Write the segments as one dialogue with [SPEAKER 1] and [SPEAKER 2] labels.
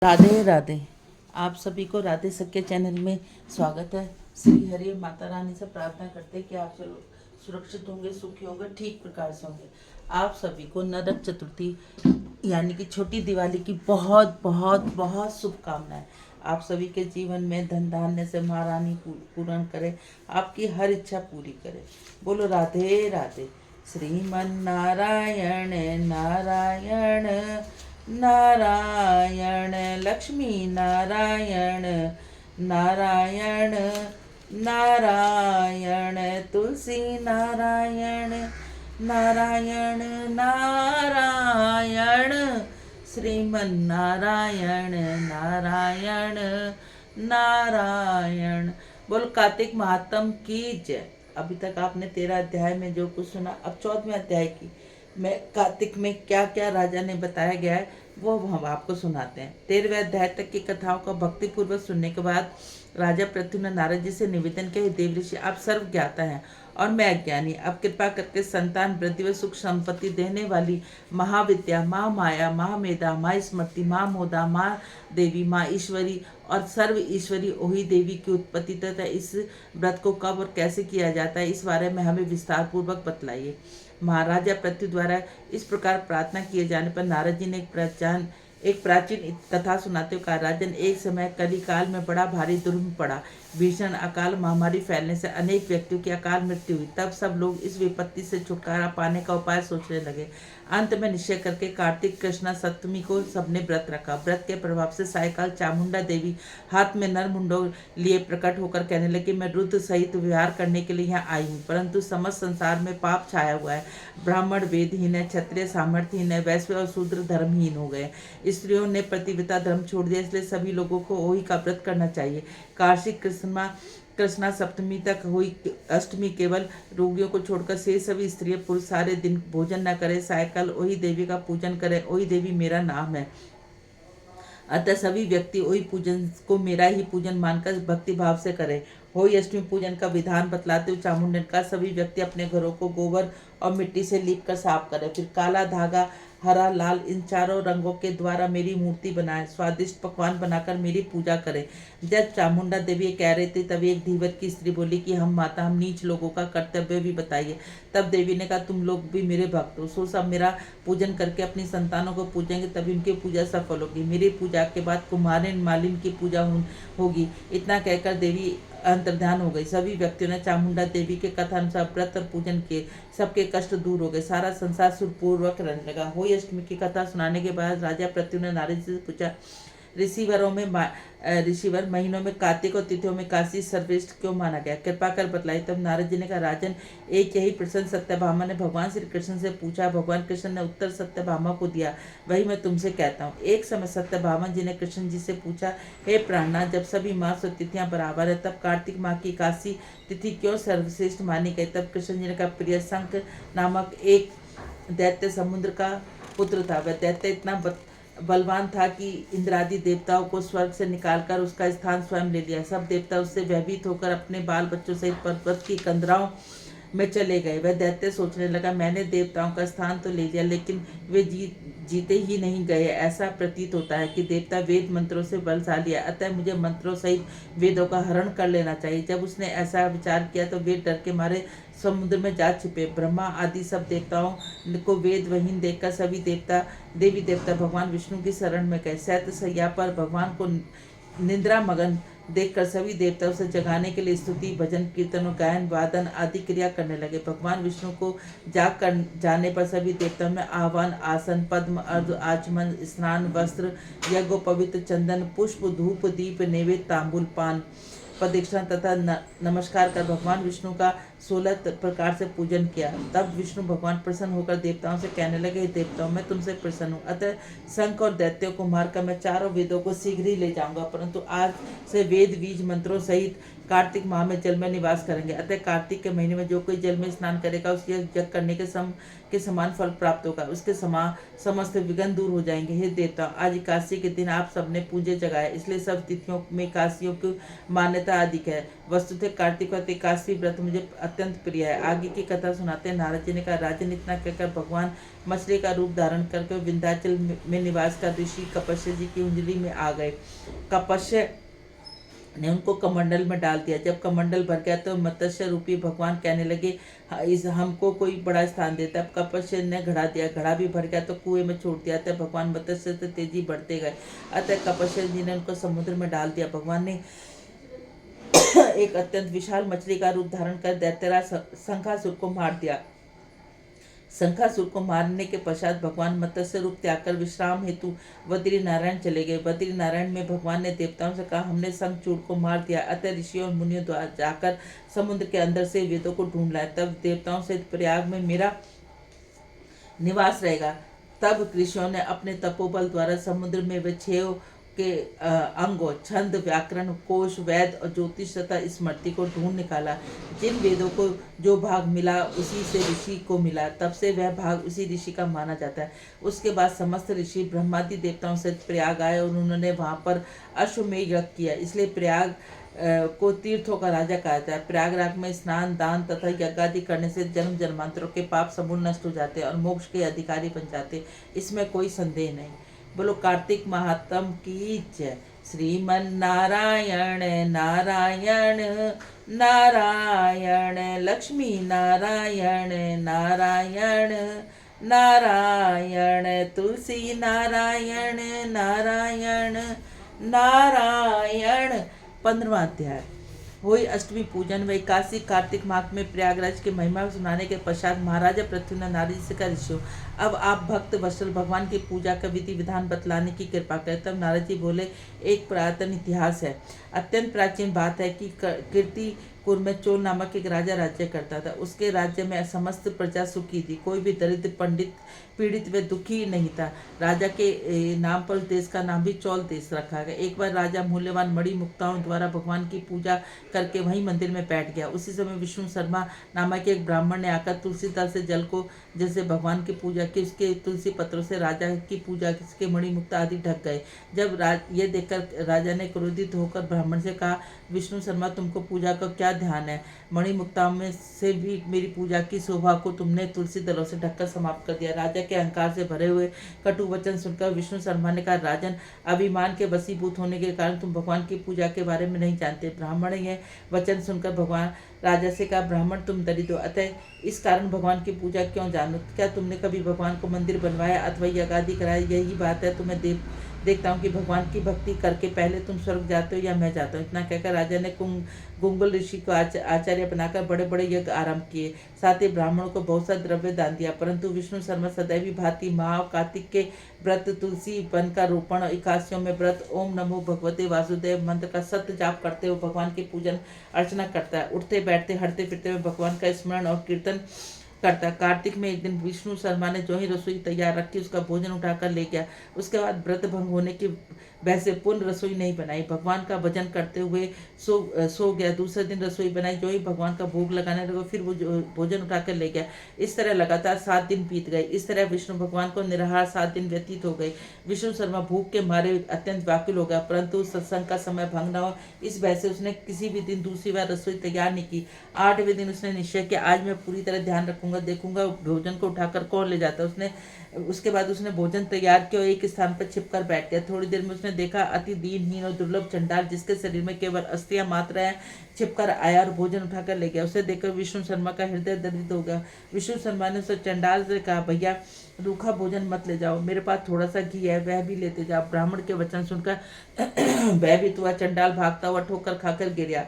[SPEAKER 1] राधे राधे। आप सभी को राधे सख्य चैनल में स्वागत है। श्री हरि माता रानी से प्रार्थना करते हैं कि आप सब सुरक्षित होंगे, सुखी होंगे, ठीक प्रकार से होंगे। आप सभी को नरक चतुर्थी यानी कि छोटी दिवाली की बहुत बहुत बहुत शुभकामनाएं। आप सभी के जीवन में धन धान्य से महारानी पूर्ण करे, आपकी हर इच्छा पूरी करे। बोलो राधे राधे। श्रीमन नारायण नारायण नारायण, लक्ष्मी नारायण नारायण नारायण, तुलसी नारायण नारायण नारायण, श्रीमन नारायण नारायण नारायण। बोल कार्तिक महात्म की जय। अभी तक आपने 13 अध्याय में जो कुछ सुना, अब 14वें अध्याय की में कार्तिक में क्या क्या राजा ने बताया गया है वो हम आपको सुनाते हैं। 13वें अध्याय तक की कथाओं का भक्तिपूर्वक सुनने के बाद राजा पृथ्वी ने नारद जी से निवेदन किया, देव ऋषि आप सर्व ज्ञाता हैं और मैं अज्ञानी, अब कृपा करके संतान वृद्धि व सुख संपत्ति देने वाली महाविद्या, माँ माया, महामेधा, माँ स्मृति, माँ मोदा, माँ देवी, माँ ईश्वरी और सर्व ईश्वरी ओही देवी की उत्पत्ति तथा इस व्रत को कब और कैसे किया जाता है इस बारे में हमें विस्तार पूर्वक बतलाइए। महाराजा पृथ्वी द्वारा इस प्रकार प्रार्थना किए जाने पर नारद जी ने एक प्राचीन कथा सुनाते हुए कहा, राजन एक समय कली काल में बड़ा भारी दुर्भिक्ष पड़ा। भीषण अकाल महामारी फैलने से अनेक व्यक्तियों की अकाल मृत्यु हुई। तब सब लोग इस विपत्ति से छुटकारा पाने का उपाय सोचने लगे। अंत में निश्चय करके कार्तिक कृष्णा सप्तमी को सबने व्रत रखा। व्रत के प्रभाव से सायकाल चामुंडा देवी हाथ में नर मुंडो लिए प्रकट होकर कहने लगी, मैं रुद्र सहित विहार करने के लिए यहाँ आई हूँ, परंतु समस्त संसार में पाप छाया हुआ है। ब्राह्मण वेदहीन है, क्षत्रिय सामर्थ्यहीन है, वैश्य और शूद्र धर्महीन हो गए। स्त्रियों ने पतिव्रता धर्म छोड़ दिया, इसलिए सभी लोगों को ओही का व्रत करना चाहिए। कार्तिक कृष्णा सप्तमी तक हुई अष्टमी केवल रोगियों को छोड़कर से सभी स्त्रियां पुरुष सारे दिन भोजन न करें, सायकाल ओही देवी का पूजन करें। ओही देवी मेरा नाम है, अतः सभी व्यक्ति वही पूजन को मेरा ही पूजन मानकर भक्ति भाव से करें। होई अष्टमी पूजन का विधान बतलाते हुए चामुंडन का सभी व्यक्ति अपने घरों को गोबर और मिट्टी से लीप कर साफ करें। फिर काला धागा, हरा, लाल इन चारों रंगों के द्वारा मेरी मूर्ति बनाएं। स्वादिष्ट पकवान बनाकर मेरी पूजा करें। जब चामुंडा देवी कह रही थी तभी एक धीवत की स्त्री बोली कि हम माता, हम नीच लोगों का कर्तव्य भी बताइए। तब देवी ने कहा, तुम लोग भी मेरे भक्त हो, सो सब मेरा पूजन करके अपनी संतानों को पूजेंगे तभी उनकी पूजा सफल होगी। मेरी पूजा के बाद कुमारिन मालिन की पूजा होगी। इतना कहकर देवी अंतर्ध्यान हो गई। सभी व्यक्तियों ने चामुंडा देवी के कथा अनुसार व्रत और पूजन किए। सबके कष्ट दूर हो गए, सारा संसार सुखपूर्वक रहने लगा। होई अष्टमी की कथा सुनाने के बाद राजा पृथ्वी ने नारद जी से पूछा, ऋषिवर महीनों में कार्तिक और तिथियों में काशी सर्वश्रेष्ठ क्यों माना गया, कृपा कर बतलाई। तब नारद जी ने कहा, राजन एक यही प्रश्न सत्यभामा ने भगवान श्री कृष्ण से पूछा। भगवान कृष्ण ने उत्तर सत्यभामा को दिया, वही मैं तुमसे कहता हूँ। एक समय सत्यभामा जी ने कृष्ण जी से पूछा, हे प्राणनाथ, जब सभी मास और तिथियां बराबर है तब कार्तिक माह की काशी तिथि क्यों सर्वश्रेष्ठ मानी गई। तब कृष्ण जी ने कहा, प्रिय शंख नामक एक दैत्य समुद्र का पुत्र था। वह दैत्य इतना बलवान था कि इंद्रादि देवताओं को स्वर्ग से निकालकर उसका स्थान स्वयं ले लिया। सब देवता उससे भयभीत होकर अपने बाल बच्चों सहित पर्वत की कंदराओं में चले गए। वह दैत्य सोचने लगा, मैंने देवताओं का स्थान तो ले लिया लेकिन वे जीते ही नहीं गए। ऐसा प्रतीत होता है कि देवता वेद मंत्रों से बलशाली है, अतः मुझे मंत्रों सहित वेदों का हरण कर लेना चाहिए। जब उसने ऐसा विचार किया तो वे डर के मारे समुद्र में जा छिपे। ब्रह्मा आदि सब देवताओं को वेद वहीन देखकर सभी देवी देवता भगवान विष्णु की शरण में गए। शैत्य सैया पर भगवान को निद्रा मगन देखकर सभी देवताओं से जगाने के लिए स्तुति, भजन, कीर्तन, गायन, वादन आदि क्रिया करने लगे। भगवान विष्णु को जाग कर जाने पर सभी देवताओं में आह्वान, आसन, पद्म, अर्ध, आचमन, स्नान, वस्त्र, यज्ञ, पवित्र चंदन, पुष्प, धूप, दीप, नैवेद्य, तांबुल, पान, प्रदक्षिणा तथा नमस्कार कर भगवान विष्णु का 16 प्रकार से पूजन किया। तब विष्णु भगवान प्रसन्न होकर देवताओं से कहने लगे, देवताओं मैं तुमसे प्रसन्न हूँ, अतः शंख और दैत्यों को मारकर मैं चारों वेदों को शीघ्र ही ले जाऊंगा, परंतु आज से वेद बीज मंत्रों सहित कार्तिक माह में जल में निवास करेंगे। अतः कार्तिक के महीने में जो कोई जल में स्नान करेगा उसके यज्ञ करने के सम के समान फल प्राप्त होगा, उसके समान समस्त विघ्न दूर हो जाएंगे। हे देवता, आज एकादशी के दिन आप सबने पूजे जगाए, इसलिए सब तिथियों में एकादशियों की मान्यता अधिक है। वस्तुतः कार्तिक व्रत एकादशी व्रत मुझे अत्यंत प्रिय है। आगे की कथा सुनाते हैं। नारद जी ने कहा, राजन, इतना कहकर भगवान मछली का रूप धारण करके विंध्याचल में निवास कर ऋषि कपस्य जी की उंजली में आ गए। कपस्य ने उनको कमंडल में डाल दिया। जब कमंडल भर गया तो मत्स्य रूपी भगवान कहने लगे, "हाँ, इस हमको कोई बड़ा स्थान देता।" अब कपस्य ने घड़ा दिया, घड़ा भी भर गया तो कुएं में छोड़ दिया। तब भगवान मत्स्य से तेजी बढ़ते गए। अतः कपस्य जी ने उनको समुद्र में डाल दिया। भगवान ने एक अत्यंत विशाल मछली का रूप धारण कर दैत्यराज शंखासुर को मार दिया। शंखासुर को मारने के पश्चात भगवान मत्स्य रूप त्याग कर विश्राम हेतु बद्री नारायण चले गए। बद्री नारायण में भगवान ने देवताओं से कहा, हमने शंखचूड़ को मार दिया, अतः ऋषियों और मुनियों द्वारा जाकर समुद्र के अंदर से वेदों को ढूंढ लाए, तब देवताओं से प्रयाग में मेरा निवास रहेगा। तब ऋषियों ने अपने तपोबल द्वारा समुद्र में वे 6 के अंगों छंद, व्याकरण, कोश, वेद और ज्योतिष तथा स्मृति को ढूंढ निकाला। जिन वेदों को जो भाग मिला उसी से ऋषि को मिला, तब से वह भाग उसी ऋषि का माना जाता है। उसके बाद समस्त ऋषि ब्रह्मादि देवताओं से प्रयाग आए और उन्होंने वहाँ पर अश्वमेध यज्ञ किया। इसलिए प्रयाग को तीर्थों का राजा कहा जाता है। प्रयागराज में स्नान, दान तथा यज्ञादि करने से जन्म जन्मांतरों के पाप समूल नष्ट हो जाते हैं और मोक्ष के अधिकारी बन जाते हैं, इसमें कोई संदेह नहीं। बोलो कार्तिक महात्म की जय। श्रीमन नारायण नारायण नारायण, लक्ष्मी नारायण नारायण नारायण, तुलसी नारायण नारायण नारायण। 15वां अध्याय। हुई अष्टमी पूजन व एकादशी। कार्तिक माह में प्रयागराज की महिमा सुनाने के पश्चात महाराजा पृथ्वी ने नारद जी से कहा, ऋषियों, अब आप भक्त वत्सल भगवान की पूजा का विधि विधान बतलाने की कृपा करें। तब नारद जी बोले, एक पुरातन इतिहास है। अत्यंत प्राचीन बात है कि कीर्तिपुर में चोल नामक एक राजा राज्य करता था। उसके राज्य में समस्त प्रजा सुखी थी, कोई भी दरिद्र, पंडित, पीड़ित व दुखी नहीं था। राजा के नाम पर उस देश का नाम भी चौल देश रखा गया। एक बार राजा मूल्यवान मणि मुक्ताओं द्वारा भगवान की पूजा करके वहीं मंदिर में बैठ गया। उसी समय विष्णु शर्मा नामक एक ब्राह्मण ने आकर तुलसी दल से जल को जैसे भगवान की पूजा की, उसके तुलसी पत्रों से राजा की पूजा के मणि मुक्ता आदि ढक गए। जब ये देखकर राजा ने क्रोधित होकर ब्राह्मण से कहा, विष्णु शर्मा, तुमको पूजा का क्या ध्यान है? मणि मुक्ताओं में से भी मेरी पूजा की शोभा को तुमने तुलसी दलों से ढककर समाप्त कर दिया। राजा के अहंकार से भरे हुए कटु वचन सुनकर विष्णु शर्मा ने कहा, राजन, अभिमान के वशीभूत होने के कारण तुम भगवान की पूजा के बारे में नहीं जानते। ब्राह्मण ने यह वचन सुनकर भगवान राजा से कहा, ब्राह्मण, तुम दरिद्र हो, अतः इस कारण भगवान की पूजा क्यों जानो? क्या तुमने कभी भगवान को मंदिर बनवाया अथवा यज्ञ आदि कराया? यही बात है, तुम्हें देखता हूँ कि भगवान की भक्ति करके पहले तुम स्वर्ग जाते हो या मैं जाता हूँ। इतना कहकर राजा ने गुंगल ऋषि को आचार्य बनाकर बड़े बड़े यज्ञ आरंभ किए। साथ ही ब्राह्मणों को बहुत सा द्रव्य दान दिया। परंतु विष्णु शर्मा सदैवी भांति महा कार्तिक के व्रत, तुलसी वन का रोपण, एकादशियों में व्रत, ओम नमो भगवते वासुदेव मंत्र का सत्य जाप करते हुए भगवान की पूजन अर्चना करता है। उठते बैठते हटते फिरते हुए भगवान का स्मरण और कीर्तन करता। कार्तिक में एक दिन विष्णु शर्मा ने जो ही रसोई तैयार रखी उसका भोजन उठाकर ले गया। उसके बाद व्रत भंग होने की वैसे पुनः रसोई नहीं बनाई, भगवान का भजन करते हुए सो गया। दूसरे दिन रसोई बनाई, जो ही भगवान का भोग लगाने लगा फिर वो भोजन उठाकर ले गया। इस तरह लगातार 7 दिन बीत गए। इस तरह विष्णु भगवान को निराहार 7 दिन व्यतीत हो गए। विष्णु शर्मा भूख के मारे अत्यंत व्याकुल हो गया, परंतु सत्संग का समय भंग न हो इस वजह से उसने किसी भी दिन दूसरी बार रसोई तैयार नहीं की। 8वें दिन उसने निश्चय किया, आज मैं पूरी तरह ध्यान रखूंगा, देखूंगा भोजन को उठाकर कौन ले जाता है। उसके बाद उसने भोजन तैयार किया और एक स्थान पर छिपकर बैठ गया। थोड़ी देर में उसने देखा अति दीनहीन और दुर्लभ चंडाल, जिसके शरीर में केवल अस्थियां मात्र है, छिपकर आया और भोजन उठाकर ले गया। उसे देखकर विष्णु शर्मा का हृदय दरिद्र हो गया। विष्णु शर्मा ने उसे चंडाल से कहा, भैया, रूखा भोजन मत ले जाओ, मेरे पास थोड़ा सा घी है, वह भी लेते जाओ। ब्राह्मण के वचन सुनकर भयभीत हुआ चंडाल भागता हुआ ठोकर खाकर गिरा।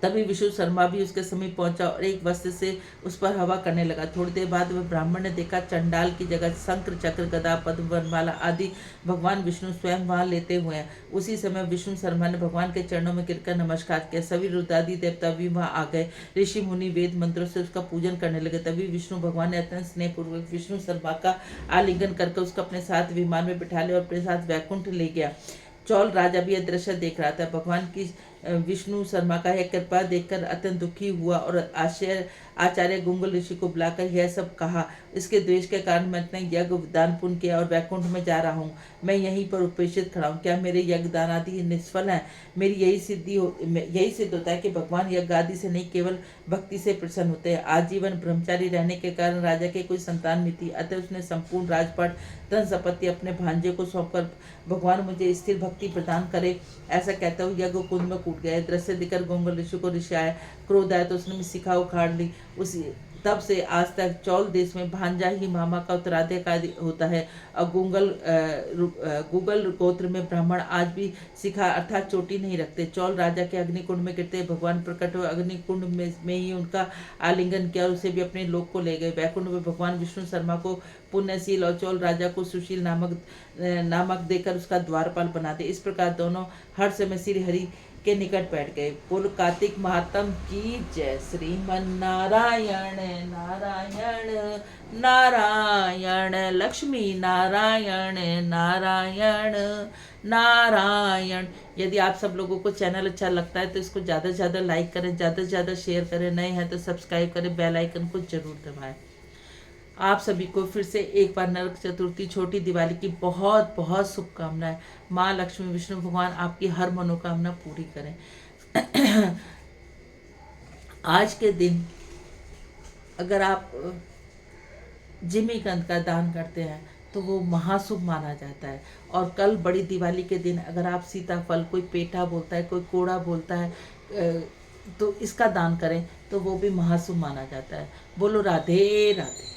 [SPEAKER 1] तभी विष्णु शर्मा भी उसके समीप पहुंचा और एक वस्त्र से उस पर हवा करने लगा। थोड़ी देर बाद वह ब्राह्मण ने देखा चंडाल की जगह शंकर, चक्र, गदा, पद्म, वनमाला आदि भगवान विष्णु स्वयं वहां लेते हुए हैं। उसी समय विष्णु शर्मा ने भगवान के चरणों में गिरकर नमस्कार किया। सभी रुद्रादि देवता भी वहां आ गए। ऋषि मुनि वेद मंत्रों से उसका पूजन करने लगे। तभी विष्णु भगवान ने अत्यंत स्नेहपूर्वक विष्णु शर्मा का आलिंगन करके उसको अपने साथ विमान में बिठा लिया और अपने साथ वैकुंठ ले गया। चौल राजा भी यह दृश्य देख रहा था। भगवान की विष्णु शर्मा का यह कृपा देखकर अत्यंत दुखी हुआ और आचार्य गुंगल ऋषि को बुलाकर यह सब कहा। इसके द्वेष के कारण मैं इतने यज्ञ दान पुण्य किया और वैकुंठ में जा रहा हूँ। मैं यहीं पर उपेक्षित खड़ा हूँ। क्या मेरे यज्ञ दान आदि निष्फल हैं? मेरी यही सिद्ध होता है कि भगवान यज्ञ आदि से नहीं, केवल भक्ति से प्रसन्न होते हैं। आजीवन ब्रह्मचारी रहने के कारण राजा के कोई संतान नहीं थी, अतः उसने संपूर्ण राजपाट धन संपत्ति अपने भांजे को सौंपकर भगवान मुझे स्थिर भक्ति प्रदान करे, ऐसा कहते हुए यज्ञ कुंड में कूद गया। दृश्य दिखकर गुंगल ऋषि को ऋषि आया, क्रोध आया तो उसने शिखा उखाड़ ली। उसी तब से आज तक चौल देश में भांजा ही मामा का उत्तराधिकारी होता है। और गूगल गोत्र में ब्राह्मण आज भी शिखा अर्थात चोटी नहीं रखते। चौल राजा के अग्निकुंड में गिरते भगवान प्रकट हुए, अग्निकुंड में ही उनका आलिंगन किया और उसे भी अपने लोक को ले गए। वैकुंठ में भगवान विष्णु शर्मा को पुण्यशील और चौल राजा को सुशील नामक देकर उसका द्वारपाल बना दे। इस प्रकार दोनों हर्ष में श्री हरि के निकट बैठ गए। बोल कार्तिक महात्म की जय। श्रीमन नारायण नारायण नारायण, लक्ष्मी नारायण नारायण नारायण। यदि आप सब लोगों को चैनल अच्छा लगता है तो इसको ज़्यादा से ज़्यादा लाइक करें, ज़्यादा से ज़्यादा शेयर करें, नए हैं तो सब्सक्राइब करें, बेल आइकन को जरूर दबाएं। आप सभी को फिर से एक बार नरक चतुर्थी, छोटी दिवाली की बहुत बहुत शुभकामनाएं। माँ लक्ष्मी विष्णु भगवान आपकी हर मनोकामना पूरी करें। आज के दिन अगर आप जिमीकंद का दान करते हैं तो वो महाशुभ माना जाता है। और कल बड़ी दिवाली के दिन अगर आप सीताफल, कोई पेठा बोलता है, कोई कोड़ा बोलता है, तो इसका दान करें तो वो भी महाशुभ माना जाता है। बोलो राधे राधे।